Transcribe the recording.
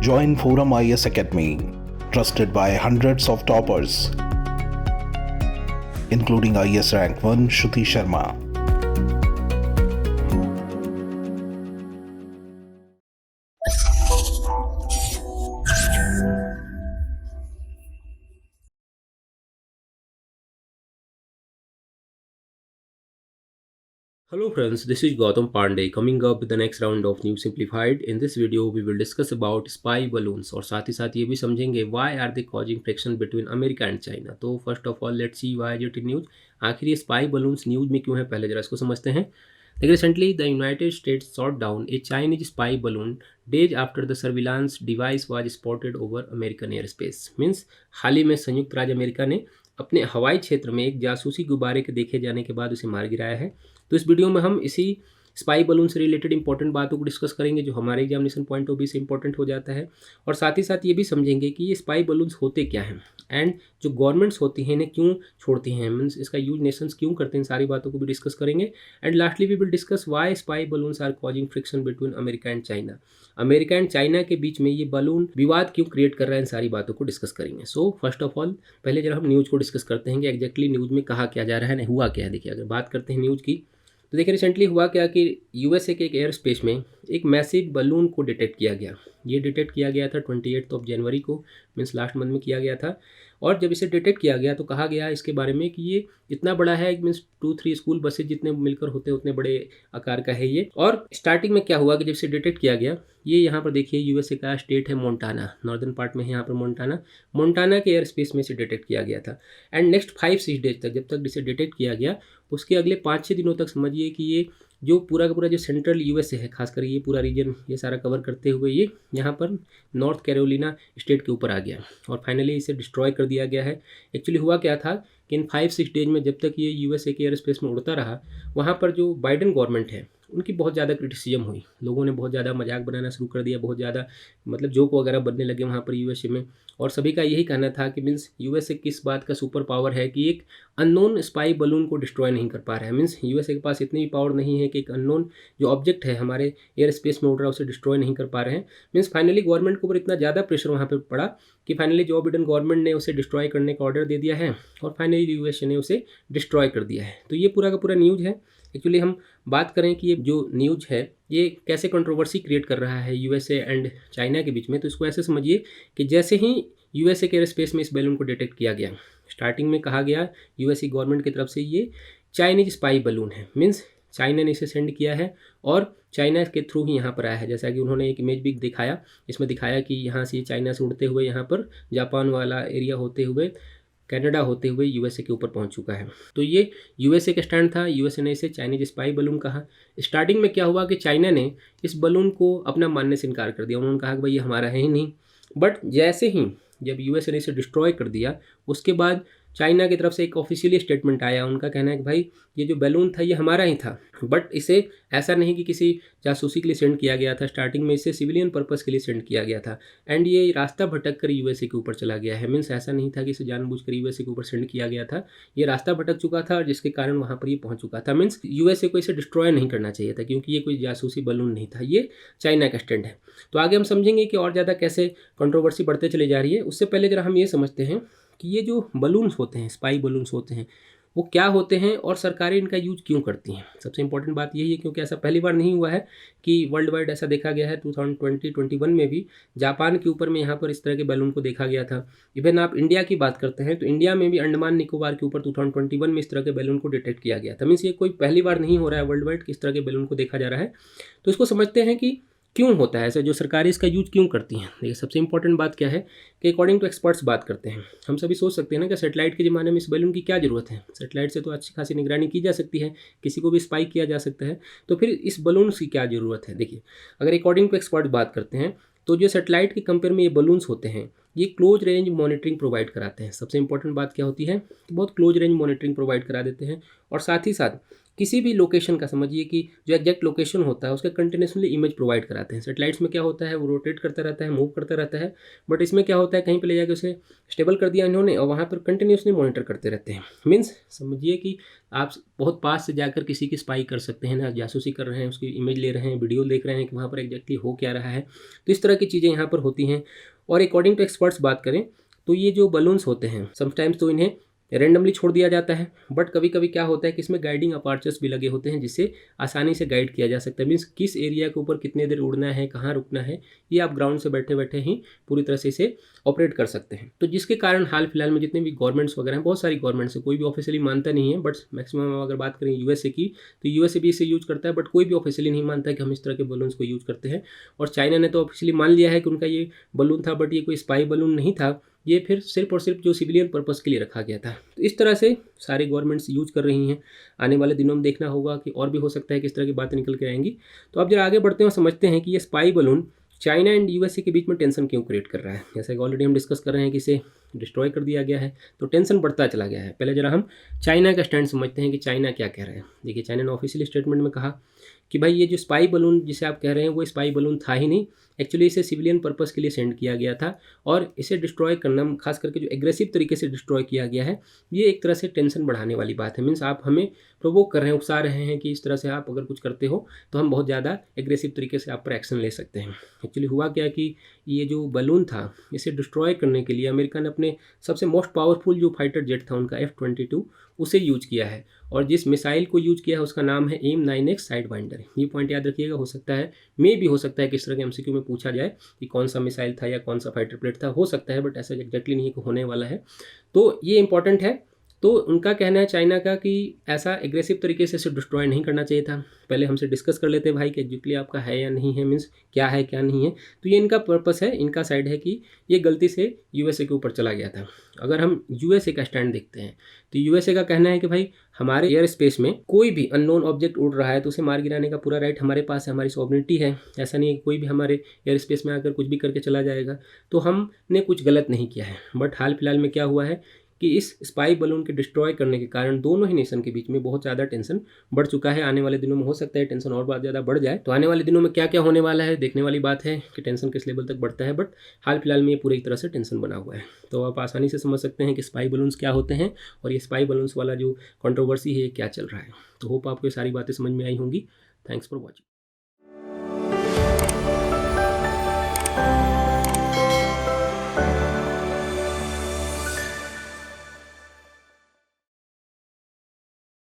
Join Forum IS Academy, trusted by hundreds of toppers, including IS Rank 1 Shruti Sharma. Hello friends, this is Gautam Pandey coming up with the next round of News Simplified. In this video, we will discuss about spy balloons और साथ ही साथ ये भी समझेंगे why are they causing friction between America and China. तो first of all, let's see why it is news. आखिर ये spy balloons news में क्यों है, पहले जरा इसको समझते हैं. देखिए, recently the United States shot down a Chinese spy balloon days after the surveillance device was spotted over American airspace. Means हाल ही में संयुक्त राज्य अमेरिका ने अपने हवाई क्षेत्र में एक जासूसी गुब्बारे के देखे जाने के बाद उसे मार गिराया है. तो इस वीडियो में हम इसी स्पाई बलून से रिलेटेड इंपॉर्टेंट बातों को डिस्कस करेंगे जो हमारे एग्जामिनेशन पॉइंट ऑफ व्यू से इंपॉर्टेंट हो जाता है, और साथ ही साथ ये भी समझेंगे कि ये स्पाई बलून्स होते क्या हैं एंड जो गवर्नमेंट्स होती हैं इन्हें क्यों छोड़ती हैं, मीन्स इसका यूज नेशंस क्यों करते हैं, सारी बातों को भी डिस्कस करेंगे. And lastly we will discuss why spy balloons are causing friction between America and China. America and China के बीच में ये बलून विवाद क्यों क्रिएट कर रहा है, इन सारी बातों को डिस्कस करेंगे. सो फर्स्ट ऑफ ऑल पहले जरा हम न्यूज़ को डिस्कस करते हैं कि एग्जैक्टली न्यूज़ में कहा क्या जा रहा है, हुआ क्या है. देखिए, अगर बात करते हैं न्यूज़ की तो देखिए रिसेंटली हुआ क्या कि यूएसए के एक एयर स्पेस में एक मैसिव बलून को डिटेक्ट किया गया. ये डिटेक्ट किया गया था 28 जनवरी को, मीन्स लास्ट मंथ में किया गया था. और जब इसे डिटेक्ट किया गया तो कहा गया इसके बारे में कि ये इतना बड़ा है, मीन्स 2-3 स्कूल बसेज जितने मिलकर होते हैं उतने बड़े आकार का है ये. और स्टार्टिंग में क्या हुआ कि जब इसे डिटेक्ट किया गया, ये यहाँ पर देखिए यूएसए का स्टेट है मोंटाना, नॉर्दर्न पार्ट में है यहाँ पर मोंटाना के एयर स्पेस में इसे डिटेक्ट किया गया था. एंड नेक्स्ट 5-6 डेज तक, जब तक इसे डिटेक्ट किया गया उसके अगले 5-6 दिनों तक समझिए कि ये जो पूरा का पूरा जो सेंट्रल यूएसए है, खासकर ये पूरा रीजन ये सारा कवर करते हुए ये यहाँ पर नॉर्थ कैरोलिना स्टेट के ऊपर आ गया और फाइनली इसे डिस्ट्रॉय कर दिया गया है. एक्चुअली हुआ क्या था कि इन 5-6 डेज में जब तक ये यूएसए के एयर स्पेस में उड़ता रहा, वहाँ पर जो बाइडेन गवर्नमेंट है उनकी बहुत ज़्यादा क्रिटिसिज्म हुई. लोगों ने बहुत ज़्यादा मजाक बनाना शुरू कर दिया, बहुत ज़्यादा मतलब जोक वगैरह बनने लगे वहाँ पर यूएसए में. और सभी का यही कहना था कि मीन्स यूएसए किस बात का सुपर पावर है कि एक अननोन स्पाई बलून को डिस्ट्रॉय नहीं कर पा रहा है. मीन्स यूएसए के पास इतनी भी पावर नहीं है कि एक अननोन जो ऑब्जेक्ट है हमारे एयर स्पेस में उड़ रहा है उसे डिस्ट्रॉय नहीं कर पा रहे हैं. मीन्स फाइनली गवर्नमेंट के ऊपर इतना ज़्यादा प्रेशर वहाँ पर पड़ा कि फाइनली जो बाइडेन गवर्नमेंट ने उसे डिस्ट्रॉय करने का ऑर्डर दे दिया है और फाइनली यूएसए ने उसे डिस्ट्रॉय कर दिया है. तो ये पूरा का पूरा न्यूज़ है. एक्चुअली हम बात करें कि ये जो न्यूज़ है ये कैसे कंट्रोवर्सी क्रिएट कर रहा है यूएसए एंड चाइना के बीच में, तो इसको ऐसे समझिए कि जैसे ही यूएसए के एयर स्पेस में इस बैलून को डिटेक्ट किया गया, स्टार्टिंग में कहा गया यूएसए गवर्नमेंट की तरफ से ये चाइनीज स्पाई बलून है, मीन्स चाइना ने इसे सेंड किया है और चाइना के थ्रू ही यहाँ पर आया है. जैसा कि उन्होंने एक इमेज भी दिखाया, इसमें दिखाया कि यहाँ से चाइना से उड़ते हुए यहाँ पर जापान वाला एरिया होते हुए कनाडा होते हुए यूएसए के ऊपर पहुंच चुका है. तो ये यूएसए का स्टैंड था, यूएसए ने इसे चाइनीज स्पाई बलून कहा. स्टार्टिंग में क्या हुआ कि चाइना ने इस बलून को अपना मानने से इनकार कर दिया. उन्होंने कहा कि भाई ये हमारा है ही नहीं. बट जैसे ही जब यूएसए ने इसे डिस्ट्रॉय कर दिया उसके बाद चाइना की तरफ से एक ऑफिशियली स्टेटमेंट आया. उनका कहना है कि भाई ये जो बैलून था ये हमारा ही था, बट इसे ऐसा नहीं कि किसी जासूसी के लिए सेंड किया गया था. स्टार्टिंग में इसे सिविलियन पर्पस के लिए सेंड किया गया था एंड ये रास्ता भटक कर यूएसए के ऊपर चला गया है. मीन्स ऐसा नहीं था कि इसे जानबूझकर यूएसए के ऊपर सेंड किया गया था. ये रास्ता भटक चुका था और जिसके कारण वहाँ पर ये पहुँच चुका था. मीन्स यूएसए को इसे डिस्ट्रॉय नहीं करना चाहिए था क्योंकि ये कोई जासूसी बलून नहीं था, ये चाइना का स्टैंड है. तो आगे हम समझेंगे कि और ज़्यादा कैसे कंट्रोवर्सी बढ़ते चले जा रही है. उससे पहले जरा हम ये समझते हैं कि ये जो बलून्स होते हैं, स्पाई बलून्स होते हैं, वो क्या होते हैं और सरकारें इनका यूज क्यों करती हैं. सबसे इंपॉर्टेंट बात यही है क्योंकि ऐसा पहली बार नहीं हुआ है कि वर्ल्ड वाइड ऐसा देखा गया है. 2020-21 में भी जापान के ऊपर में यहाँ पर इस तरह के बैलून को देखा गया था. इवन आप इंडिया की बात करते हैं तो इंडिया में भी अंडमान निकोबार के ऊपर 2021 में इस तरह के बैलून को डिटेक्ट किया गया था. मीन्स ये कोई पहली बार नहीं हो रहा है वर्ल्ड वाइड कि इस तरह के बैलून को देखा जा रहा है. तो इसको समझते हैं कि क्यों होता है ऐसा, जो सरकारें इसका यूज क्यों करती हैं. देखिए, सबसे इंपॉर्टेंट बात क्या है कि अकॉर्डिंग टू एक्सपर्ट्स बात करते हैं. हम सभी सोच सकते हैं ना कि सेटेलाइट के ज़माने में इस बैलून की क्या ज़रूरत है. सेटेलाइट से तो अच्छी खासी निगरानी की जा सकती है, किसी को भी स्पाई किया जा सकता है, तो फिर इस बैलून की क्या ज़रूरत है. देखिए, अगर अकॉर्डिंग टू एक्सपर्ट बात करते हैं तो जो सेटेलाइट के कंपेयर में ये बलून्स होते हैं ये क्लोज रेंज मॉनिटरिंग प्रोवाइड कराते हैं. सबसे इंपॉर्टेंट बात क्या होती है कि बहुत क्लोज रेंज मॉनिटरिंग प्रोवाइड करा देते हैं और साथ ही साथ किसी भी लोकेशन का समझिए कि जो एग्जैक्ट लोकेशन होता है उसका कंटिन्यूसली इमेज प्रोवाइड कराते हैं। सैटेलाइट्स में क्या होता है, वो रोटेट करता रहता है, मूव करता रहता है, बट इसमें क्या होता है, कहीं पे ले जाके उसे स्टेबल कर दिया इन्होंने और वहाँ पर कंटिन्यूसली मॉनिटर करते रहते हैं। मीन्स समझिए कि आप बहुत पास से जाकर किसी की स्पाई कर सकते हैं ना, जासूसी कर रहे हैं, उसकी इमेज ले रहे हैं, वीडियो देख रहे हैं कि वहाँ पर एग्जैक्टली हो क्या रहा है। तो इस तरह की चीज़ें यहाँ पर होती हैं। और अकॉर्डिंग टू एक्सपर्ट्स बात करें तो ये जो बलून्स होते हैं समटाइम्स तो इन्हें रैंडमली छोड़ दिया जाता है, बट कभी कभी क्या होता है कि इसमें गाइडिंग अपार्चर्स भी लगे होते हैं जिससे आसानी से गाइड किया जा सकता है। मीन्स किस एरिया के ऊपर कितने देर उड़ना है, कहाँ रुकना है, ये आप ग्राउंड से बैठे बैठे ही पूरी तरह से इसे ऑपरेट कर सकते हैं। तो जिसके कारण हाल फिलहाल में जितने भी गवर्नमेंट्स वगैरह हैं, बहुत सारी गवर्नमेंट्स है, कोई भी ऑफिशियली मानता नहीं है, बट मैक्सिमम अगर बात करें यूएसए की तो यूएसए भी इसे यूज करता है, बट कोई भी ऑफिशियली नहीं मानता है कि हम इस तरह के बलून्स को यूज करते हैं। और चाइना ने तो ऑफिशियली मान लिया है कि उनका ये बलून था, बट ये कोई स्पाई बलून नहीं था, ये फिर सिर्फ और सिर्फ जो सिविलियन पर्पस के लिए रखा गया था। तो इस तरह से सारी गवर्नमेंट्स यूज कर रही हैं। आने वाले दिनों में देखना होगा कि और भी हो सकता है कि इस तरह की बातें निकल के आएंगी। तो अब जरा आगे बढ़ते हैं और समझते हैं कि ये spy balloon China and USA के बीच में टेंशन क्यों क्रिएट कर रहा है। जैसे कि ऑलरेडी हम डिस्कस कर रहे हैं कि इसे डिस्ट्रॉय कर दिया गया है तो टेंशन बढ़ता चला गया है। पहले जरा हम चाइना का स्टैंड समझते हैं कि चाइना क्या कह रहा है। देखिए, चाइना ने ऑफिशियल स्टेटमेंट में कहा कि भाई ये जो स्पाई बलून जिसे आप कह रहे हैं वो स्पाई बलून था ही नहीं, एक्चुअली इसे सिविलियन पर्पस के लिए सेंड किया गया था और इसे डिस्ट्रॉय करना, खास करके जो एग्रेसिव तरीके से डिस्ट्रॉय किया गया है, ये एक तरह से टेंशन बढ़ाने वाली बात है। मीन्स आप हमें प्रोवोक कर रहे हैं, उकसा रहे हैं कि इस तरह से आप अगर कुछ करते हो तो हम बहुत ज़्यादा एग्रेसिव तरीके से आप पर एक्शन ले सकते हैं। एक्चुअली हुआ क्या कि ये जो बलून था इसे डिस्ट्रॉय करने के लिए अमेरिका ने अपने सबसे मोस्ट पावरफुल जो फाइटर जेट था उनका F-22 उसे यूज किया है। और जिस मिसाइल को यूज किया है उसका नाम है AIM-9X साइडवाइंडर। ये पॉइंट याद रखिएगा, हो सकता है मे भी हो सकता है कि इस तरह के MCQ में पूछा जाए कि कौन सा मिसाइल था या कौन सा फाइटर प्लेट था, हो सकता है, बट ऐसा एग्जैक्टली नहीं होने वाला है। तो ये इंपॉर्टेंट है। तो उनका कहना है चाइना का कि ऐसा एग्रेसिव तरीके से इसे डिस्ट्रॉय नहीं करना चाहिए था। पहले हमसे डिस्कस कर लेते हैं भाई कि एग्जैक्टली आपका है या नहीं है, मीन्स क्या है क्या नहीं है। तो ये इनका पर्पस है, इनका साइड है कि ये गलती से यूएसए के ऊपर चला गया था। अगर हम यूएसए का स्टैंड देखते हैं तो यूएसए का कहना है कि भाई हमारे एयर स्पेस में कोई भी अननोन ऑब्जेक्ट उड़ रहा है तो उसे मार गिराने का पूरा राइट हमारे पास है, हमारी सॉवरेनिटी है। ऐसा नहीं है कि कोई भी हमारे एयर स्पेस में आकर कुछ भी करके चला जाएगा। तो हमने कुछ गलत नहीं किया है। बट हाल फिलहाल में क्या हुआ है कि इस स्पाई बलून के डिस्ट्रॉय करने के कारण दोनों ही नेशन के बीच में बहुत ज़्यादा टेंशन बढ़ चुका है। आने वाले दिनों में हो सकता है टेंशन और बहुत ज़्यादा बढ़ जाए। तो आने वाले दिनों में क्या क्या होने वाला है देखने वाली बात है कि टेंशन किस लेवल तक बढ़ता है। बट हाल फिलहाल में ये पूरी तरह से टेंशन बना हुआ है। तो आप आसानी से समझ सकते हैं कि स्पाई बलून्स क्या होते हैं और ये स्पाई बलून्स वाला जो कंट्रोवर्सी है क्या चल रहा है। तो होप आपको ये सारी बातें समझ में आई होंगी। Thanks for watching.